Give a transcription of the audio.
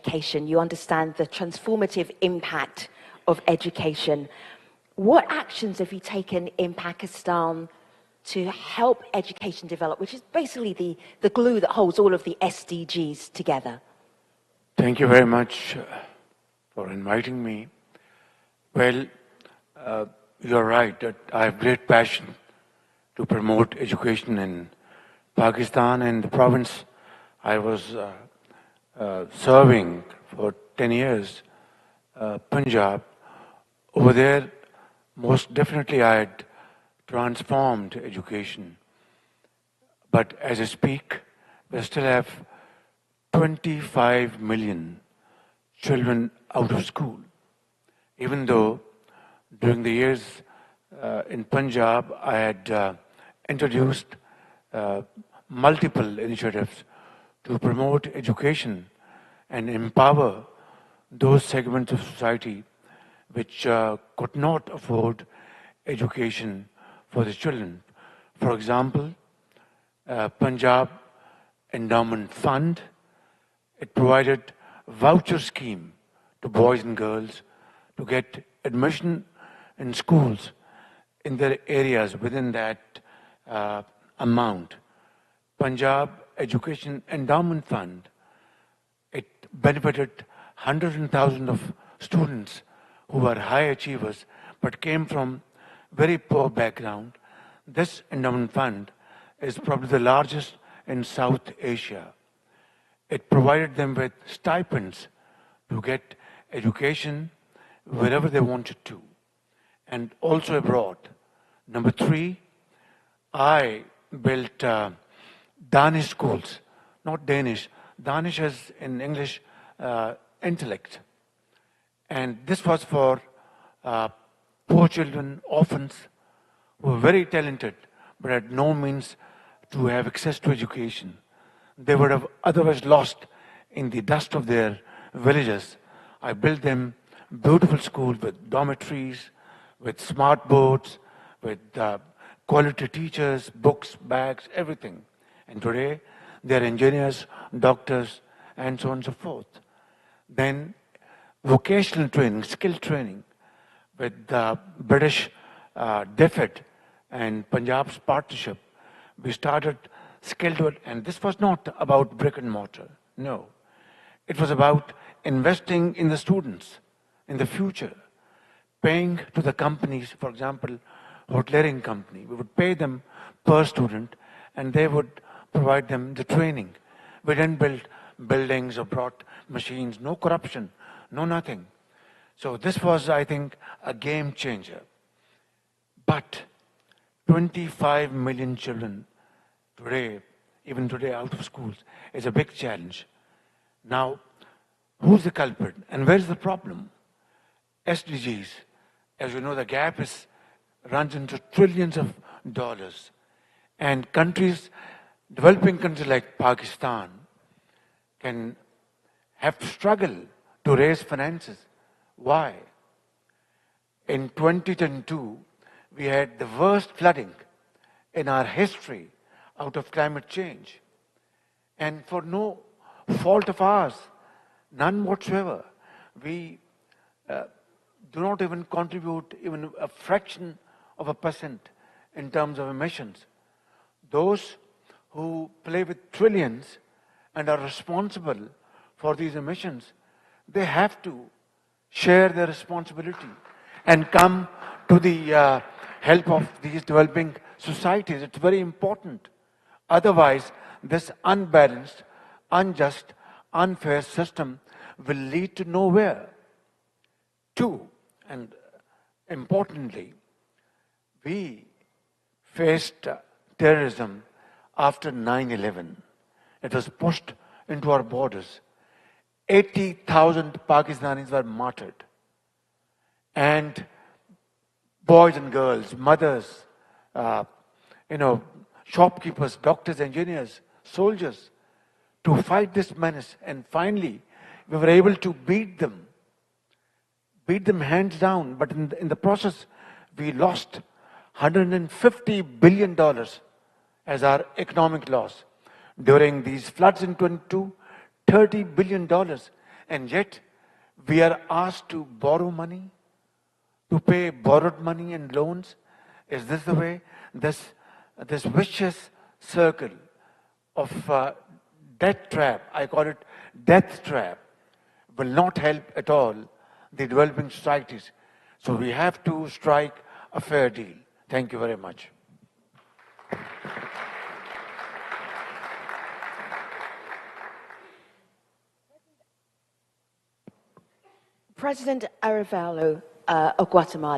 education. You understand the transformative impact of education. What actions have you taken in Pakistan to help education develop, which is basically the glue that holds all of the SDGs together? Thank you very much for inviting me. Well, you're right that I have great passion to promote education in Pakistan and the province I was serving for 10 years, Punjab. Over there, most definitely I had transformed education. But as I speak, we still have 25 million children out of school. Even though during the years in Punjab, I had introduced multiple initiatives to promote education and empower those segments of society which could not afford education for the children. For example, Punjab Endowment Fund, it provided a voucher scheme to boys and girls to get admission in schools in their areas within that amount. Punjab Education Endowment Fund, it benefited hundreds and thousands of students who were high achievers but came from very poor background. This endowment fund is probably the largest in South Asia. It provided them with stipends to get education wherever they wanted to, and also abroad. Number three, I built Danish schools, not Danish. Danish is in English intellect. And this was for poor children, orphans, who were very talented, but had no means to have access to education. They would have otherwise lost in the dust of their villages. I built them beautiful schools with dormitories, with smart boards, with quality teachers, books, bags, everything. And today, they're engineers, doctors, and so on and so forth. Then vocational training, skill training, with the British DFID and Punjab's partnership, we started skilled, and this was not about brick and mortar, no. It was about investing in the students, in the future, paying to the companies, for example, hoteliering company. We would pay them per student, and they would provide them the training. We didn't build buildings or brought machines, no corruption, no nothing. So this was, I think, a game changer. But 25 million children today, even today out of schools, is a big challenge. Now, who's the culprit and where's the problem? SDGs, as you know, the gap runs into trillions of dollars. And countries, developing countries like Pakistan, can have to struggle to raise finances. Why? In 2022, we had the worst flooding in our history out of climate change. And for no fault of ours, none whatsoever, we do not even contribute even a fraction of a percent in terms of emissions. Those who play with trillions and are responsible for these emissions, they have to share their responsibility and come to the help of these developing societies. It's very important. Otherwise, this unbalanced, unjust, unfair system will lead to nowhere. Two, and importantly, we faced terrorism after 9/11. It was pushed into our borders. 80,000 Pakistanis were martyred. And boys and girls, mothers, shopkeepers, doctors, engineers, soldiers, to fight this menace. And finally, we were able to beat them hands down. But in the process, we lost $150 billion as our economic loss. During these floods in 22, $30 billion. and yet we are asked to borrow money, to pay borrowed money and loans? Is this the way? This vicious circle of debt trap, I call it death trap, will not help at all the developing societies. So we have to strike a fair deal. Thank you very much. President Arevalo of Guatemala.